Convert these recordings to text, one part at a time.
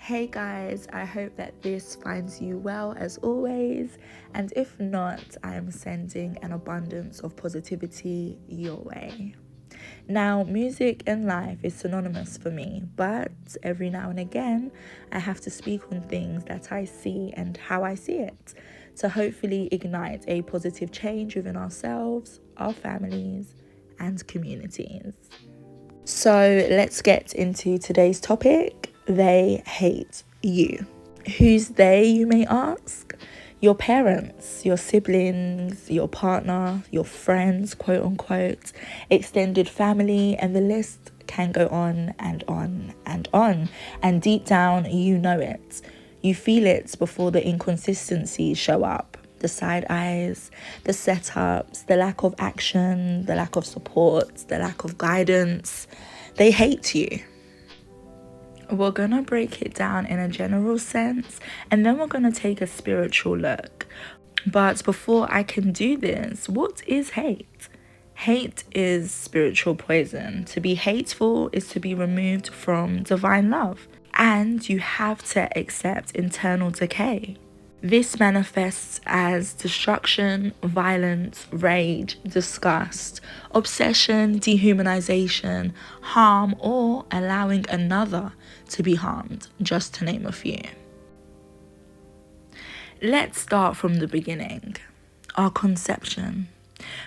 Hey guys, I hope that this finds you well as always, and if not, I am sending an abundance of positivity your way. Now, music and life is synonymous for me, but every now and again, I have to speak on things that I see and how I see it to hopefully ignite a positive change within ourselves, our families, and communities. So let's get into today's topic. They hate you. Who's they, you may ask? Your parents, your siblings, your partner, your friends, quote unquote, extended family, and the list can go on and on and on. And deep down, you know it. You feel it before the inconsistencies show up. The side eyes, the setups, the lack of action, the lack of support, the lack of guidance. They hate you. We're going to break it down in a general sense, and then we're going to take a spiritual look. But before I can do this, what is hate? Hate is spiritual poison. To be hateful is to be removed from divine love, and you have to accept internal decay. This manifests as destruction, violence, rage, disgust, obsession, dehumanization, harm, or allowing another to be harmed, just to name a few. Let's start from the beginning. Our conception.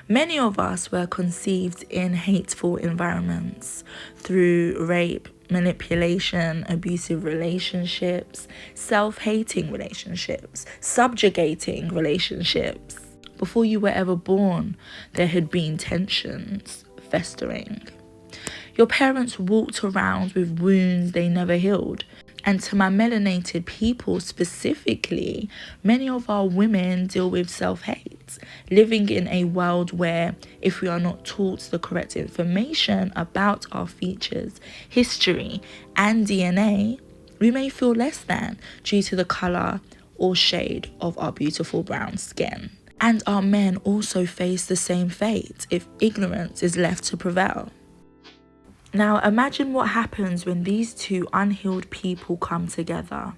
Many of us were conceived in hateful environments through rape, manipulation, abusive relationships, self-hating relationships, subjugating relationships. Before you were ever born, there had been tensions festering. Your parents walked around with wounds they never healed. And to my melanated people specifically, many of our women deal with self-hate, living in a world where if we are not taught the correct information about our features, history, and DNA, we may feel less than due to the colour or shade of our beautiful brown skin. And our men also face the same fate if ignorance is left to prevail. Now imagine what happens when these two unhealed people come together.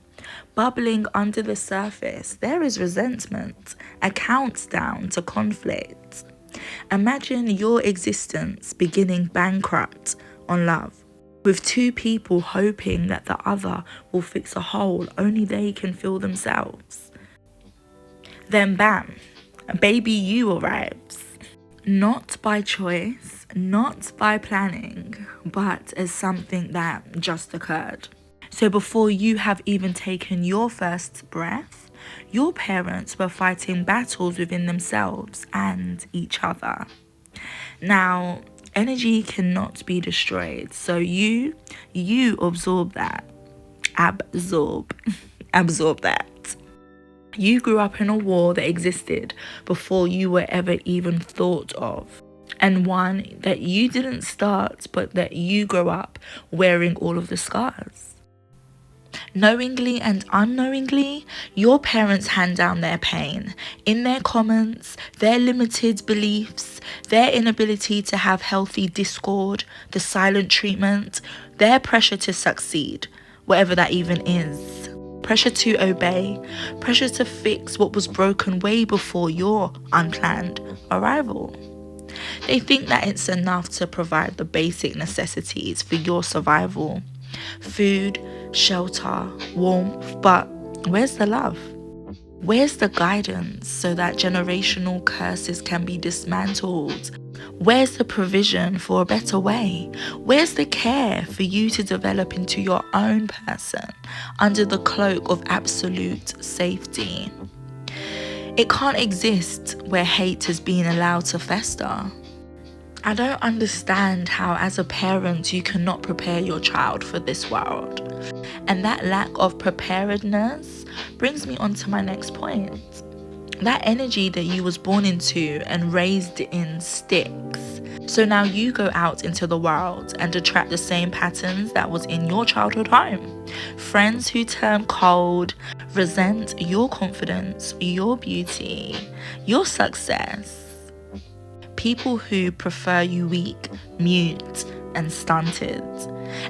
Bubbling under the surface, there is resentment, a countdown to conflict. Imagine your existence beginning bankrupt on love, with two people hoping that the other will fix a hole only they can fill themselves. Then bam, baby you arrives. Not by choice, not by planning, but as something that just occurred. So before you have even taken your first breath, your parents were fighting battles within themselves and each other. Now, energy cannot be destroyed, so you absorb that. Absorb that. You grew up in a war that existed before you were ever even thought of, and one that you didn't start, but that you grow up wearing all of the scars. Knowingly and unknowingly, your parents hand down their pain in their comments, their limited beliefs, their inability to have healthy discord, the silent treatment, their pressure to succeed, whatever that even is. Pressure to obey, pressure to fix what was broken way before your unplanned arrival. They think that it's enough to provide the basic necessities for your survival. Food, shelter, warmth, but where's the love? Where's the guidance so that generational curses can be dismantled? Where's the provision for a better way? Where's the care for you to develop into your own person under the cloak of absolute safety? It can't exist where hate has been allowed to fester. I don't understand how as a parent you cannot prepare your child for this world. And that lack of preparedness brings me on to my next point. That energy that you was born into and raised in sticks. So now you go out into the world and attract the same patterns that was in your childhood home. Friends who turn cold, resent your confidence, your beauty, your success. People who prefer you weak, mute, and stunted.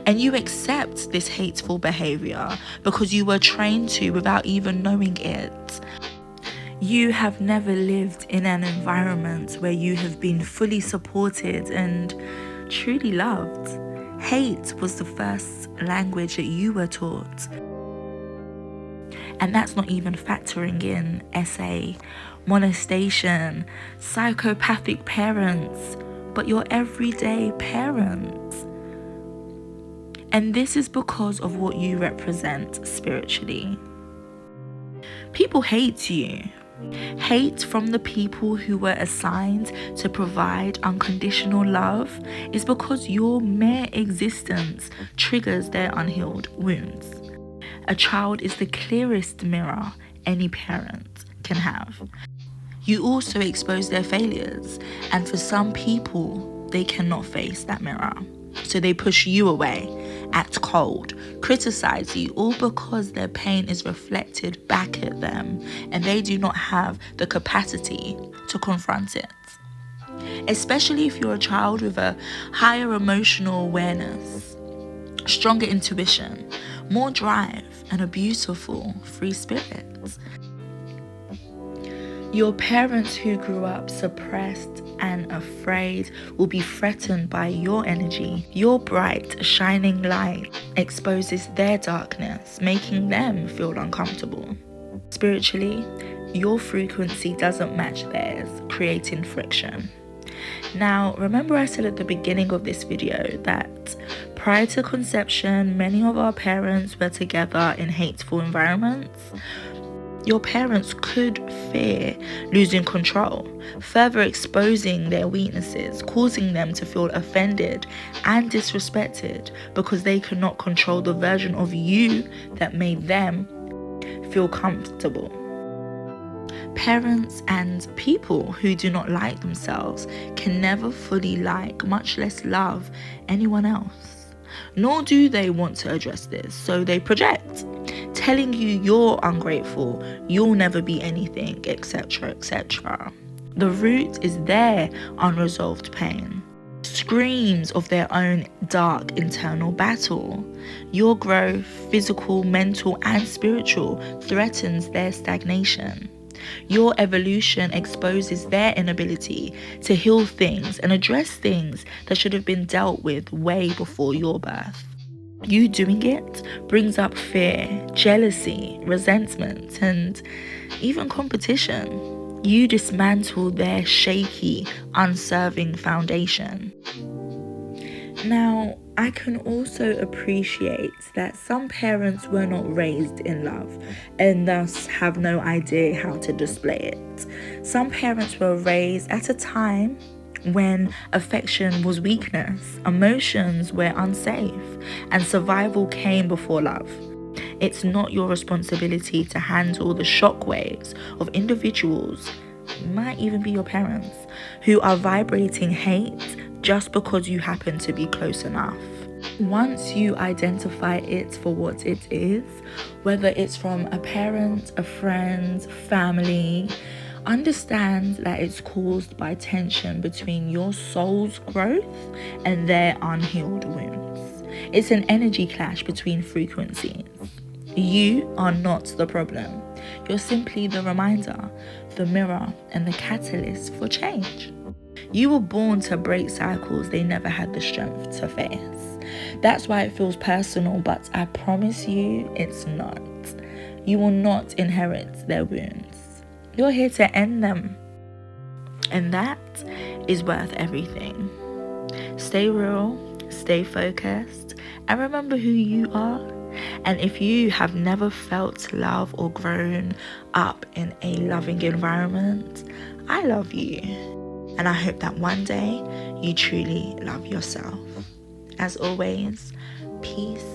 And you accept this hateful behavior because you were trained to without even knowing it. You have never lived in an environment where you have been fully supported and truly loved. Hate was the first language that you were taught. And that's not even factoring in SA, molestation, psychopathic parents, but your everyday parents. And this is because of what you represent spiritually. People hate you. Hate from the people who were assigned to provide unconditional love is because your mere existence triggers their unhealed wounds. A child is the clearest mirror any parent can have. You also expose their failures, and for some people, they cannot face that mirror. So they push you away, act cold, criticize you, all because their pain is reflected back at them and they do not have the capacity to confront it. Especially if you're a child with a higher emotional awareness, stronger intuition, more drive, and a beautiful free spirit. Your parents who grew up suppressed and afraid will be threatened by your energy. Your bright, shining light exposes their darkness, making them feel uncomfortable. Spiritually, your frequency doesn't match theirs, creating friction. Now, remember I said at the beginning of this video that prior to conception, many of our parents were together in hateful environments. Your parents could fear losing control, further exposing their weaknesses, causing them to feel offended and disrespected because they could not control the version of you that made them feel comfortable. Parents and people who do not like themselves can never fully like, much less love, anyone else. Nor do they want to address this, so they project, telling you you're ungrateful, you'll never be anything, etc., etc. The root is their unresolved pain, screams of their own dark internal battle. Your growth, physical, mental, and spiritual, threatens their stagnation. Your evolution exposes their inability to heal things and address things that should have been dealt with way before your birth. You doing it brings up fear, jealousy, resentment, and even competition. You dismantle their shaky, unserving foundation. Now, I can also appreciate that some parents were not raised in love and thus have no idea how to display it. Some parents were raised at a time when affection was weakness, emotions were unsafe, and survival came before love. It's not your responsibility to handle the shockwaves of individuals, might even be your parents, who are vibrating hate just because you happen to be close enough. Once you identify it for what it is, whether it's from a parent, a friend, family, understand that it's caused by tension between your soul's growth and their unhealed wounds. It's an energy clash between frequencies. You are not the problem. You're simply the reminder, the mirror, and the catalyst for change. You were born to break cycles they never had the strength to face. That's why it feels personal, but I promise you it's not. You will not inherit their wounds. You're here to end them. And that is worth everything. Stay real, stay focused, and remember who you are. And if you have never felt love or grown up in a loving environment, I love you. And I hope that one day you truly love yourself. As always, peace